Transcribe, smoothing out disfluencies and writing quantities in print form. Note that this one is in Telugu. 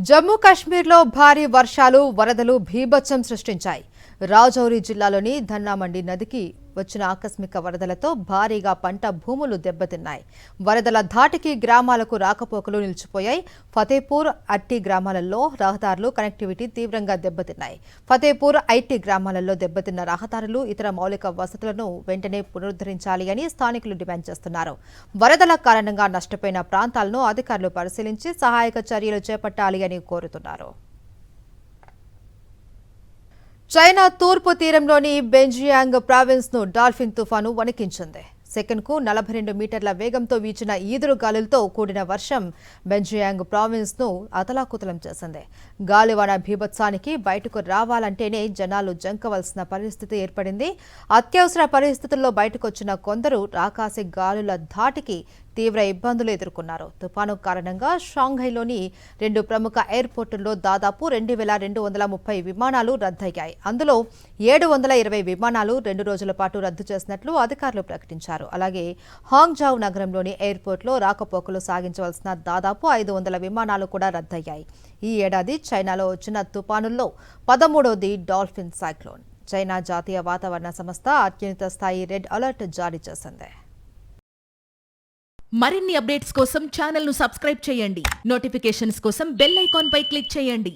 జమ్మూ కాశ్మీర్లో భారీ వర్షాలు వరదలు భీభత్సం సృష్టించాయి. రాజౌరి జిల్లాలోని ధన్నామండి నదికి వచ్చిన ఆకస్మిక వరదలతో భారీగా పంట భూములు దెబ్బతిన్నాయి. వరదల ధాటికి గ్రామాలకు రాకపోకలు నిలిచిపోయాయి. ఫతేపూర్ అట్టి గ్రామాలలో రహదారులు కనెక్టివిటీ తీవ్రంగా దెబ్బతిన్నాయి. ఫతేపూర్ ఐటీ గ్రామాలలో దెబ్బతిన్న రహదారులు ఇతర మౌలిక వసతులను వెంటనే పునరుద్ధరించాలి అని స్థానికులు డిమాండ్ చేస్తున్నారు. వరదల కారణంగా నష్టపోయిన ప్రాంతాలను అధికారులు పరిశీలించి సహాయక చర్యలు చేపట్టాలి అని కోరుతున్నారు. చైనా తూర్పు తీరంలోని బెంజియాంగ్ ప్రావిన్స్ ను డాల్ఫిన్ తుఫాను వణికించింది. సెకనుకు 42 మీటర్ల వేగంతో వీచిన ఈదురు గాలులతో కూడిన వర్షం బెంజియాంగ్ ప్రావిన్స్ ను అతలాకుతలం చేసింది. గాలివాన భీభత్సానికి బయటకు రావాలంటేనే జనాలు జంకవలసిన పరిస్థితి ఏర్పడింది. అత్యవసర పరిస్థితుల్లో బయటకొచ్చిన కొందరు రాకాసి గాలుల ధాటికి తీవ్ర ఇబ్బందులు ఎదుర్కొన్నారు. తుపాను కారణంగా షాంఘైలోని 2 ప్రముఖ ఎయిర్పోర్టుల్లో దాదాపు 2230 విమానాలు రద్దయ్యాయి. అందులో 720 విమానాలు 2 రోజుల పాటు రద్దు చేసినట్లు అధికారులు ప్రకటించారు. అలాగే హాంగ్జౌ నగరంలోని ఎయిర్పోర్టులో రాకపోకలు సాగించవలసిన దాదాపు 500 విమానాలు కూడా రద్దయ్యాయి. ఈ ఏడాది చైనాలో వచ్చిన తుపానుల్లో 13వది డాల్ఫిన్ సైక్లోన్. చైనా జాతీయ వాతావరణ సంస్థ అత్యున్నత స్థాయి రెడ్ అలర్ట్ జారీ చేసింది. మరిన్ని అప్డేట్స్ కోసం ఛానల్ ను సబ్స్క్రైబ్ చేయండి. నోటిఫికేషన్స్ కోసం బెల్ ఐకాన్ పై క్లిక్ చేయండి.